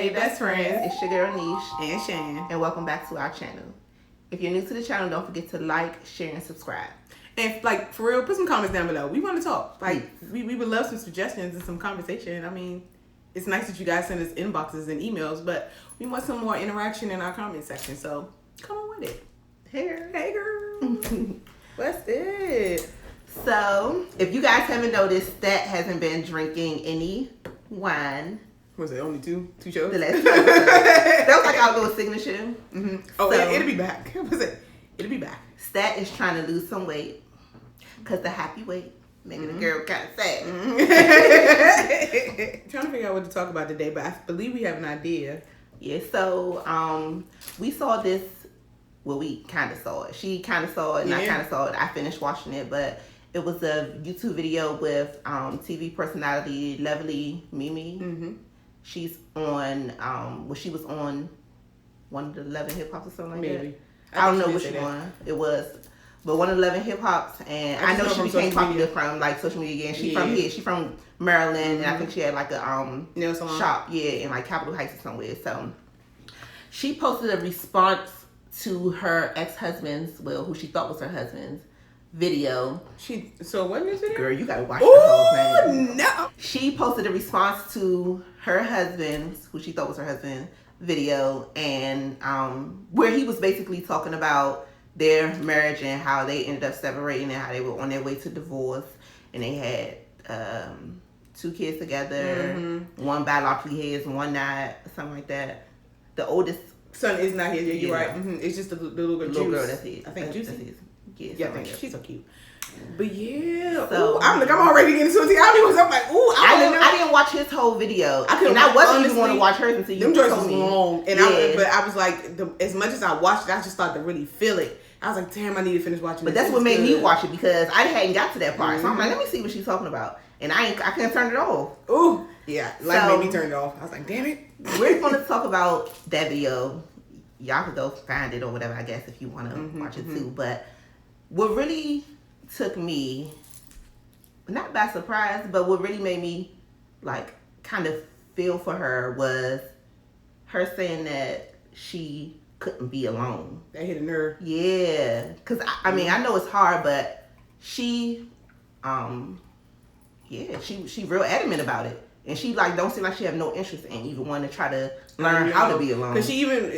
Hey best friends, it's your girl Nish and Shan, and welcome back to our channel. If you're new to the channel, don't forget to like, share, and subscribe. And like for real, put some comments down below. We want to talk. Like we would love some suggestions and some conversation. I mean, it's nice that you guys send us inboxes and emails, but we want some more interaction in our comment section. So come on with it. Hey girl, what's it? So if you guys haven't noticed, Stat hasn't been drinking any wine. Was it only two shows? The last 2 episodes. That was like our little signature. Mm-hmm. Oh, so, it'll be back. What was it? It'll be back. Stat is trying to lose some weight because the happy weight making the girl kind of sad. Trying to figure out what to talk about today, but I believe we have an idea. Yeah. So we saw this. Well, we kind of saw it. She kind of saw it, and I kind of saw it. I finished watching it, but it was a YouTube video with TV personality Lovely Mimi. Mm-hmm. She's on, she was on one of the 11 Hip Hops or something like Maybe. that. I don't know which one it was, but one of the 11 Hip Hops, and I know she became popular from like social media. And she's from here. She's from Maryland, and I think she had like a nail salon shop, in like Capitol Heights or somewhere. So she posted a response to her ex-husband's, who she thought was her husband's video. So what is it? Girl, you gotta watch the whole thing. No. She posted a response to her husband's, who she thought was her husband, video, and where he was basically talking about their marriage and how they ended up separating and how they were on their way to divorce, and they had 2 kids together, one biologically his, one not, something like that. The oldest son is not here. Yeah, you're right. Mm-hmm. It's just the little girl. That's his. I think Juicy. Yeah, I think she's so cute. But yeah, so, I'm already getting into it. I'm like, ooh, I didn't watch his whole video, I wasn't even want to watch hers until you told me. Long, and but I was like, as much as I watched it, I just started to really feel it. I was like, damn, I need to finish watching. But that's what made me watch it, because I hadn't got to that part. So I'm like, let me see what she's talking about, and I couldn't turn it off. Ooh, yeah, made me turn it off. I was like, damn it. We're going to talk about that video. Y'all could go find it or whatever, I guess, if you want to watch it too. But what really took me, not by surprise, but what really made me like kind of feel for her was her saying that she couldn't be alone. That hit a nerve. Yeah, because I mean, I know it's hard, but she she real adamant about it. And she don't seem like she have no interest in even wanting to try to learn how to be alone. Because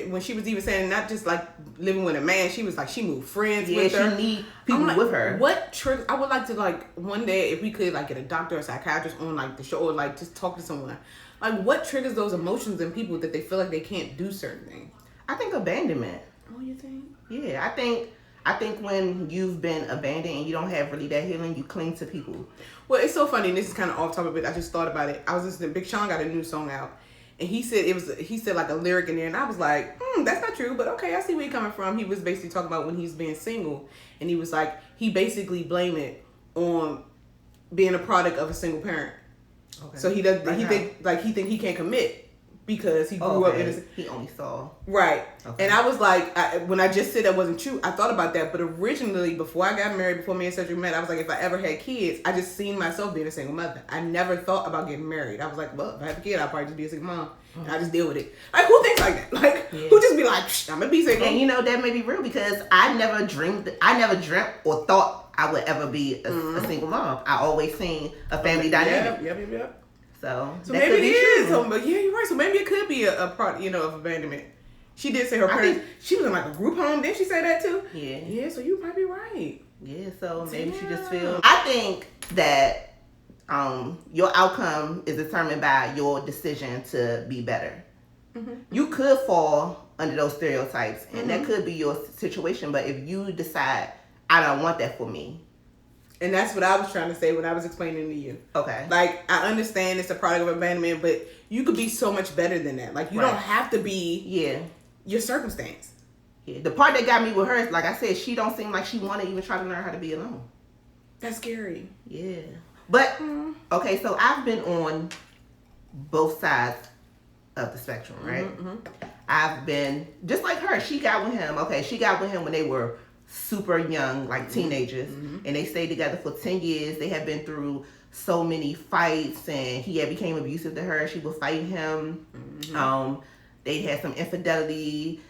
when she was even saying not just like living with a man, she was like, she moved friends with her. Yeah, she need people with her. What triggers? I would like to one day, if we could get a doctor or psychiatrist on the show, or just talk to someone. What triggers those emotions in people that they feel like they can't do certain things? I think abandonment. Oh, you think? Yeah, I think when you've been abandoned and you don't have really that healing, you cling to people. Well, it's so funny. And this is kind of off topic, but I just thought about it. I was listening. Big Sean got a new song out, and he said like a lyric in there, and I was like, that's not true, but okay, I see where you're coming from. He was basically talking about when he's being single, and he was like, he basically blamed it on being a product of a single parent. Okay. So he think he can't commit because he grew up in a... He only saw. Right. Okay. And I was like, when I just said that wasn't true, I thought about that. But originally, before I got married, before me and Cedric met, I was like, if I ever had kids, I just seen myself being a single mother. I never thought about getting married. I was like, well, if I have a kid, I'll probably just be a single mom. And I just deal with it. Who thinks like that? Who just be like, I'm going to be single? And that may be real, because I never dreamt or thought I would ever be a single mom. I always seen a family dynamic. Yep. So maybe it is. But yeah, you're right. So maybe it could be a part, of abandonment. She did say her parents. She was in a group home. Didn't she say that too? Yeah. Yeah. So you might be right. Yeah. So maybe she just feels. I think that your outcome is determined by your decision to be better. Mm-hmm. You could fall under those stereotypes, and that could be your situation. But if you decide, I don't want that for me. And that's what I was trying to say when I was explaining to you. Okay. I understand it's a product of abandonment, but you could be so much better than that. You don't have to be your circumstance. Yeah. The part that got me with her is, like I said, she don't seem like she want to even try to learn how to be alone. That's scary. Yeah. But, okay, so I've been on both sides of the spectrum, right? Mm-hmm. I've been, just like her, she got with him. Okay, she got with him when they were super young, like teenagers, and they stayed together for 10 years. They have been through so many fights, and he had became abusive to her. She would fight him. They had some infidelity.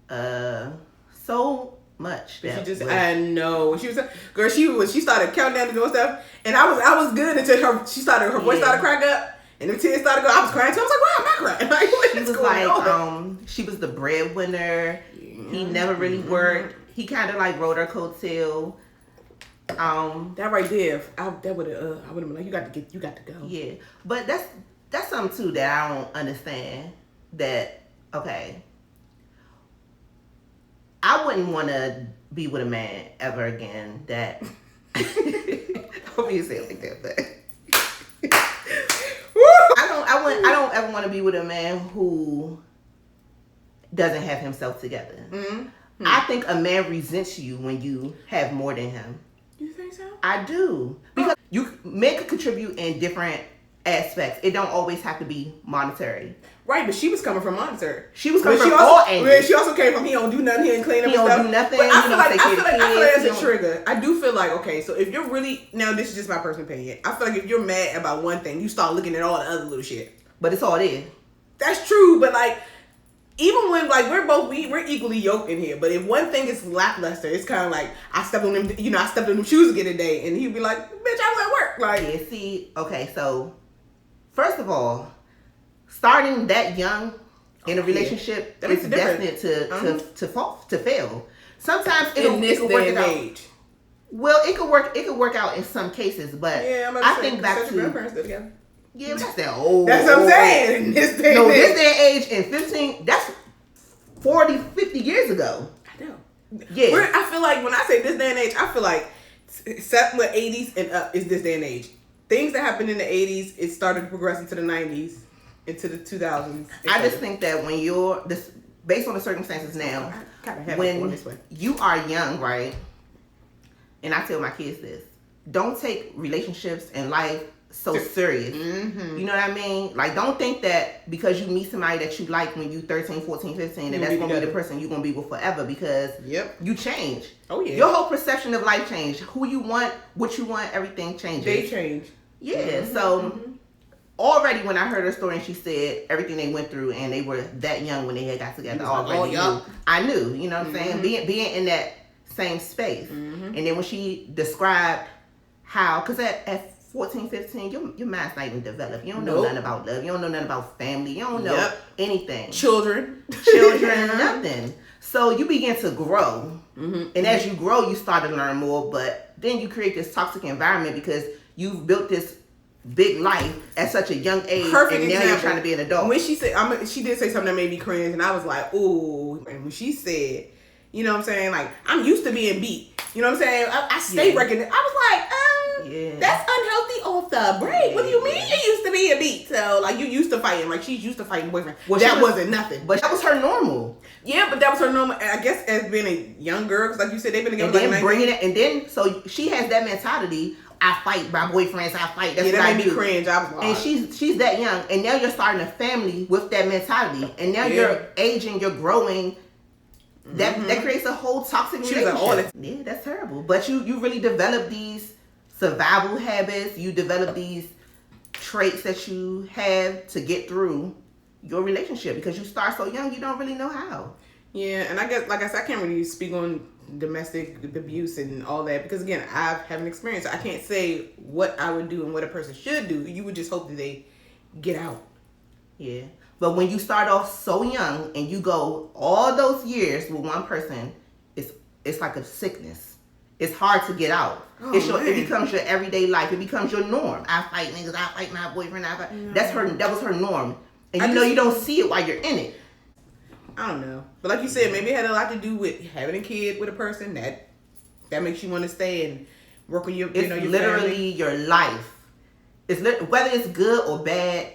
So much. I know. She was girl. She started counting down and doing stuff, and I was good until her voice started crack up. And the tears started going. I was crying too. I was like, "Why am I crying?" Like, what is going on? She was the breadwinner. Yeah. He never really worked. He kind of like rode her coattail. That right there, I would have been like, you got to go. Yeah, but that's something too that I don't understand. That okay, I wouldn't want to be with a man ever again. That I hope you say it like that, but. I don't ever want to be with a man who doesn't have himself together. Mm-hmm. I think a man resents you when you have more than him. You think so? I do. Because men can contribute in different aspects. It don't always have to be monetary. Right, but she was coming from monetary. She was coming from all angles. She also came from he don't do nothing, he ain't clean up his stuff. He don't do nothing. But I feel like that's a trigger. I do feel like, okay, so if you're really, now this is just my personal opinion. I feel like if you're mad about one thing, you start looking at all the other little shit. But it's all there. That's true, but like, even when like we're equally yoked in here, but if one thing is lackluster, it's kind of like I stepped on them shoes again today, and he'd be like, "Bitch, I was at work." Like, yeah. See, okay, so first of all, starting that young in a relationship is destined to fail. Sometimes it can work out. Well, it could work out in some cases, but yeah, I think back to grandparents still together. Yeah, that's that old. That's what I'm saying. This day and age in 15, that's 40, 50 years ago. I know. Yeah. I feel like when I say this day and age, I feel like 80s and up is this day and age. Things that happened in the 80s, it started to progress into the 90s, into the 2000s. I just think that when you're, based on the circumstances now, when you are young, right, and I tell my kids this, don't take relationships and life so serious. Mm-hmm. You know what I mean? Like, don't think that because you meet somebody that you like when you 13, 14, 15, and that's going to be the person you're going to be with forever, because you change. Oh, yeah. Your whole perception of life changed. Who you want, what you want, everything changes. They change. Yeah. Mm-hmm. So, already when I heard her story and she said everything they went through and they were that young when they had got together, I knew, you know what I'm saying? Being in that same space. Mm-hmm. And then when she described how, because at 14, 15, your mind's not even developed. You don't know nothing about love. You don't know nothing about family. You don't know anything. Children, nothing. So you begin to grow. Mm-hmm. And as you grow, you start to learn more. But then you create this toxic environment because you've built this big life at such a young age. Perfect and now example. You're trying to be an adult. When she said, she did say something that made me cringe. And I was like, ooh. And when she said, you know what I'm saying? Like, I'm used to being beat. You know what I'm saying? I stay wrecking it. I was like, that's unhealthy off the break. What do you mean you used to be a beat? So, like, you used to fighting. Like, she's used to fighting boyfriend. Well, that wasn't nothing. But that was her normal. Yeah, but that was her normal. I guess as being a young girl, because like you said, they've been together. And then bringing it, and then, so she has that mentality. I fight my boyfriends. I fight. That's what I do. That made me cringe. I was like, and she's that young, and now you're starting a family with that mentality, and now you're aging, you're growing. That creates a whole toxic relationship. Yeah, that's terrible. But you really develop these survival habits. You develop these traits that you have to get through your relationship because you start so young. You don't really know how. Yeah, and I guess, like I said, I can't really speak on domestic abuse and all that because again, I haven't experienced it. I can't say what I would do and what a person should do. You would just hope that they get out. Yeah. But when you start off so young and you go all those years with one person, it's like a sickness. It's hard to get out. Oh, it becomes your everyday life. It becomes your norm. I fight niggas. I fight my boyfriend. No. That was her norm. And you don't see it while you're in it. I don't know. But like you said, maybe it had a lot to do with having a kid with a person that makes you want to stay and work on your, your literally family. Your life. Whether it's good or bad,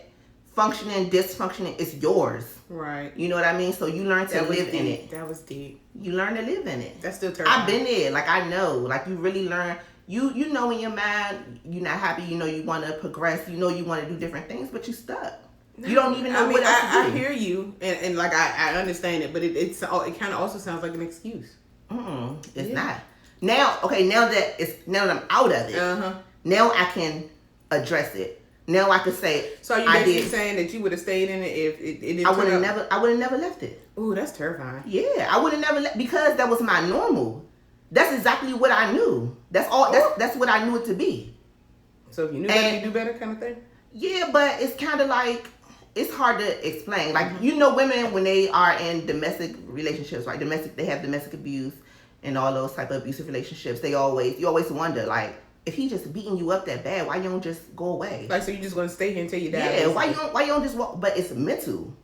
functioning, dysfunctioning, it's yours. Right. You know what I mean? So you learn to live in it. That was deep. You learn to live in it. That's still terrible. I've been there. Like, I know. Like, you really learn. You know in your mind, you're not happy. You know you want to progress. You know you want to do different things, but you stuck. You don't even know what else to do. I hear you, and like, I understand it, but it kind of also sounds like an excuse. It's not. Now that I'm out of it, now I can address it. Now I could say. So are you basically saying that you would have stayed in it if it didn't? I would have never left it. Ooh, that's terrifying. Yeah, I would have never left because that was my normal. That's exactly what I knew. That's all. That's what I knew it to be. So if you knew better, you do better, kind of thing. Yeah, but it's kind of like it's hard to explain. Like women when they are in domestic relationships, right? They have domestic abuse and all those type of abusive relationships. You always wonder like. If he just beating you up that bad, why you don't just go away? Like, so you just gonna stay here until you die? Yeah, why you don't just walk? But it's mental.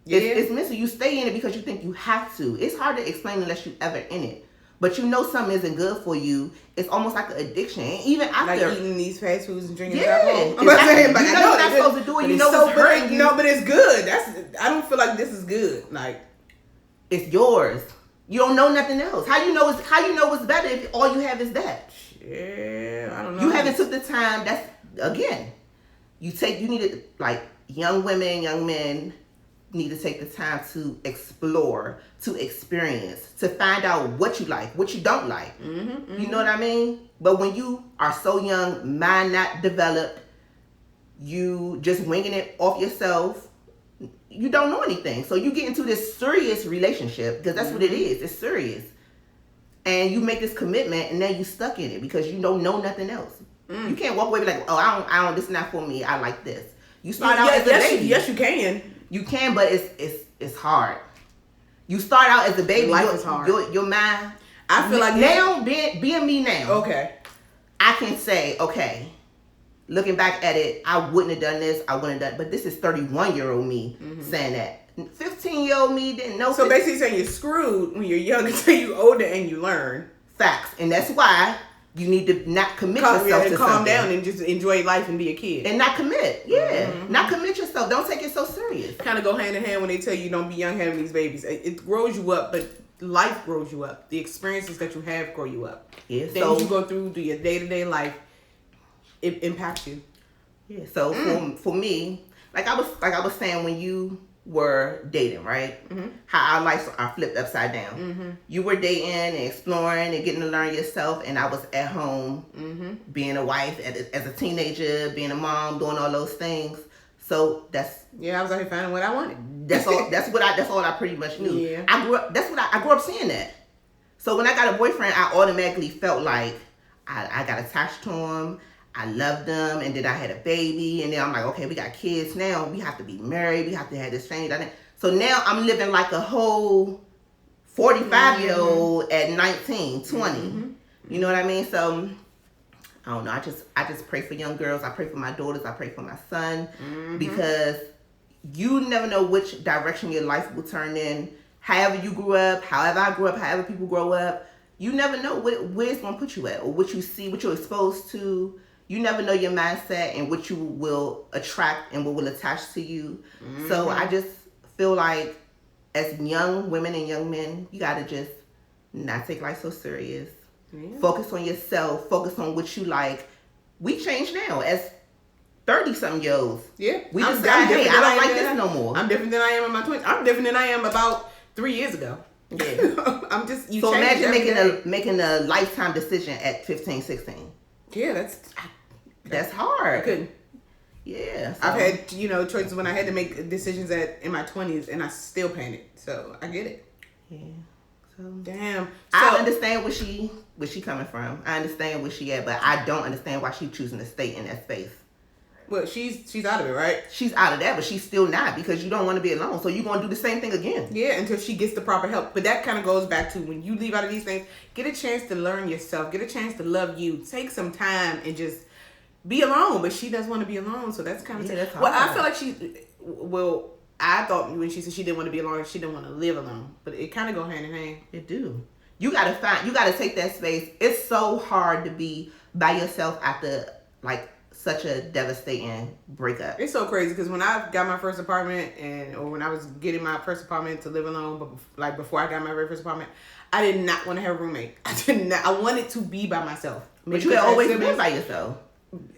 Yeah. It's mental. You stay in it because you think you have to. It's hard to explain unless you ever in it. But you know something isn't good for you. It's almost like an addiction. And even after like eating these fast foods and drinking alcohol. I'm saying, but you know you're not supposed to do it. You know it's hurting you. No, but it's good. I don't feel like this is good. Like it's yours. You don't know nothing else. How you know it's better if all you have is that? Yeah, I don't know. You haven't took the time. That's again. You need to like young women, young men need to take the time to explore, to experience, to find out what you like, what you don't like. You know what I mean? But when you are so young, mind not developed, you just winging it off yourself. You don't know anything. So you get into this serious relationship because that's what it is. It's serious. And you make this commitment and then you stuck in it because you don't know nothing else. You can't walk away and be like, oh, I don't, this is not for me. I like this. You start out as a baby. Yes, you can. You can, but it's hard. You start out as a baby. Life is hard. Your mind. I feel like now, being me now. Okay. I can say, okay, looking back at it, I wouldn't have done this. I wouldn't have done. But this is 31-year-old me saying that. 15-year-old me didn't know. So basically saying you're screwed when you're young until you're older and you learn. Facts. And that's why you need to not commit yourself to calm something. Down and just enjoy life and be a kid. And not commit. Yeah. Not commit yourself. Don't take it so serious. Kind of go hand in hand when they tell you don't be young having these babies. It grows you up, but life grows you up. The experiences that you have grow you up. Yeah. Things you go through your day-to-day life, it impacts you. Yeah. So for me, like I was saying when you were dating, right? How our lives are flipped upside down. You were dating and exploring and getting to learn yourself, and I was at home being a wife as a teenager, being a mom, doing all those things. So that's I was out here finding what I wanted. That's all. That's all I pretty much knew. Yeah. I grew up seeing that. So when I got a boyfriend, I automatically felt like I got attached to him. I loved them, and then I had a baby, and then I'm like, okay, we got kids now. We have to be married. We have to have this family. So now I'm living like a whole 45-year-old at 19, 20. You know what I mean? So I don't know. I just pray for young girls. I pray for my daughters. I pray for my son because you never know which direction your life will turn in. However you grew up, however I grew up, however people grow up, you never know where it's going to put you at or what you see, what you're exposed to. You never know your mindset and what you will attract and what will attach to you. So I just feel like as young women and young men, you got to just not take life so serious. Focus on yourself. Focus on what you like. We change now as 30-something-year-olds. Yeah. We just got, hey, I don't like this no more. I'm different than I am in my 20s. I'm different than I am about 3 years ago. Yeah. I'm just, so imagine making a lifetime decision at 15, 16. Yeah, that's hard. I couldn't. Yeah. So. I've had, choices when I had to make decisions in my 20s and I still panicked. So I get it. Yeah. So damn. So, I understand where she coming from. I understand where she at, but I don't understand why she choosing to stay in that space. Well, she's out of it, right? She's out of that, but she's still not because you don't want to be alone. So you're going to do the same thing again. Yeah, until she gets the proper help. But that kind of goes back to when you leave out of these things, get a chance to learn yourself. Get a chance to love you. Take some time and just be alone. But she doesn't want to be alone, so that's kind of... that's hard. Well, I feel like I thought when she said she didn't want to be alone, she didn't want to live alone. But it kind of go hand in hand. It do. You got to take that space. It's so hard to be by yourself after, like, such a devastating breakup. It's so crazy because when I got my first apartment or when I was getting my first apartment to live alone, but like before I got my very first apartment, I did not want to have a roommate. I wanted to be by myself. But you had always been by yourself.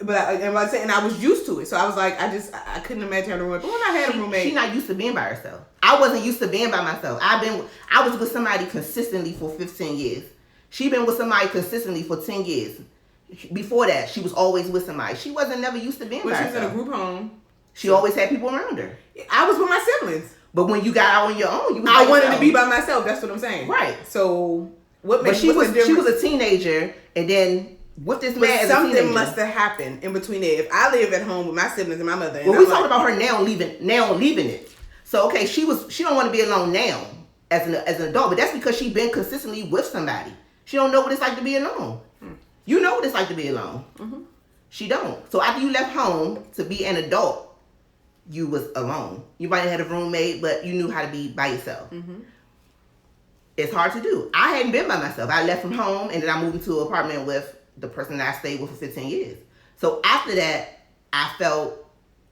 But I was used to it, so I was like, I couldn't imagine having a roommate. But when I had a roommate, she not used to being by herself. I wasn't used to being by myself. I was with somebody consistently for 15 years. She been with somebody consistently for 10 years. Before that, she was always with somebody. She wasn't never used to being by When she was in a herself. group home, She always had people around her. I was with my siblings. But when you got out on your own, you was I by wanted yourself. to be by myself. That's what I'm saying. Right. So what But makes she what's was the she was difference? a teenager, and then with this But man as a teenager. something must have happened in between there. If I live at home with my siblings and my mother, and Well, I'm we talking like, about her now leaving it. So okay, she don't want to be alone now as an adult, but that's because she been consistently with somebody. She don't know what it's like to be alone. You know what it's like to be alone. Mm-hmm. She don't. So after you left home to be an adult, you was alone. You might have had a roommate, but you knew how to be by yourself. Mm-hmm. It's hard to do. I hadn't been by myself. I left from home and then I moved into an apartment with the person that I stayed with for 15 years. So after that, I felt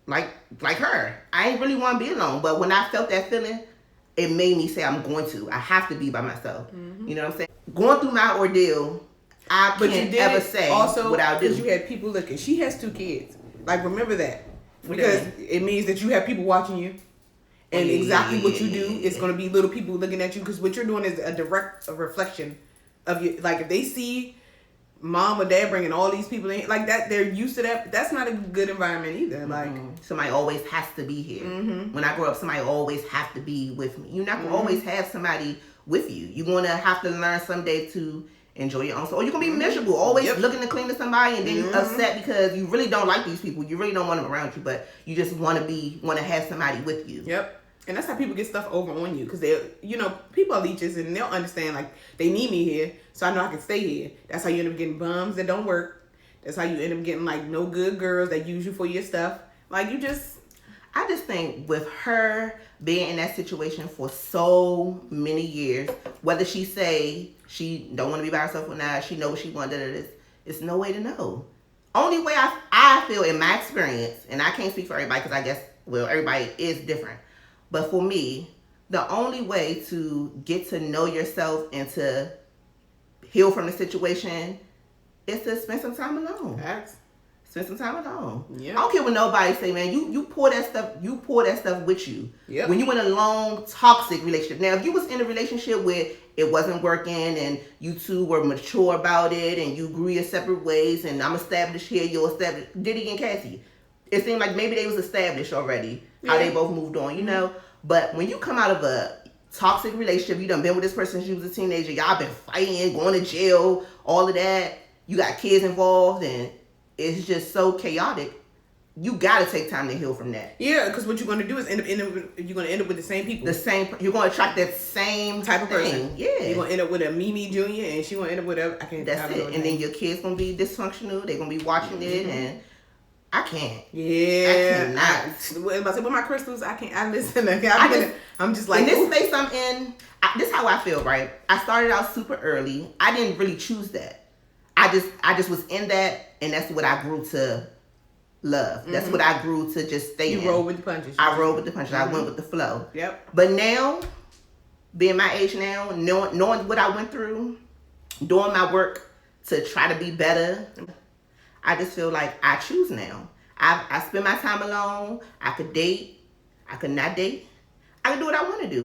like her. I didn't really want to be alone. But when I felt that feeling, it made me say I have to be by myself. Mm-hmm. You know what I'm saying? Going through my ordeal, I can't ever say also what I'll do. because you had people looking. She has 2 kids. Like, remember that. What Because do you it means that you have people watching you. And exactly what you do, it's Yeah. going to be little people looking at you. Because what you're doing is a direct reflection of you. Like, if they see mom or dad bringing all these people in, like that, they're used to that. That's not a good environment either. Like, somebody always has to be here. Mm-hmm. When I grow up, somebody always have to be with me. You're not gonna Mm-hmm. always have somebody with you. You're gonna have to learn someday to enjoy your own soul. Or you're gonna be miserable, always Yep. looking to clean to somebody, and then you Mm-hmm. upset because you really don't like these people. You really don't want them around you, but you just want to have somebody with you. Yep. And that's how people get stuff over on you. Because they, people are leeches and they'll understand, like, they need me here, so I know I can stay here. That's how you end up getting bums that don't work. That's how you end up getting, like, no good girls that use you for your stuff. Like, I just think with her being in that situation for so many years, whether she say she don't want to be by herself or not, she know what she wanted, it's no way to know. Only way I feel in my experience, and I can't speak for everybody because I guess, everybody is different. But for me, the only way to get to know yourself and to heal from the situation is to spend some time alone. Facts. Spend some time alone. Yeah. I don't care what nobody say, man. You pour that stuff with you. Yep. When you in a long toxic relationship. Now, if you was in a relationship where it wasn't working and you two were mature about it and you grew your separate ways and I'm established here, you're established. Diddy and Cassie. It seemed like maybe they was established already. How Yeah. they both moved on, you know. But when you come out of a toxic relationship, you done been with this person since you was a teenager, y'all been fighting, going to jail, all of that. You got kids involved and it's just so chaotic. You gotta take time to heal from that. Yeah, because what you're going to do is you're going to end up with the same people. You're going to attract that same type of person. thing. Yeah. You're going to end up with a Mimi Jr. and she's going to end up with That's it. And then your kids going to be dysfunctional. They're going to be watching it and I can't. Yeah. I cannot. With my crystals, I can't. I listen. I'm just like, in this space I'm in, this is how I feel, right? I started out super early. I didn't really choose that. I just was in that, and that's what I grew to love. That's what I grew to just stay in. You roll with the punches. I rolled with the punches. I went with the flow. Yep. But now, being my age now, knowing what I went through, doing my work to try to be better, I just feel like I choose now. I spend my time alone. I could date. I could not date. I can do what I want to do.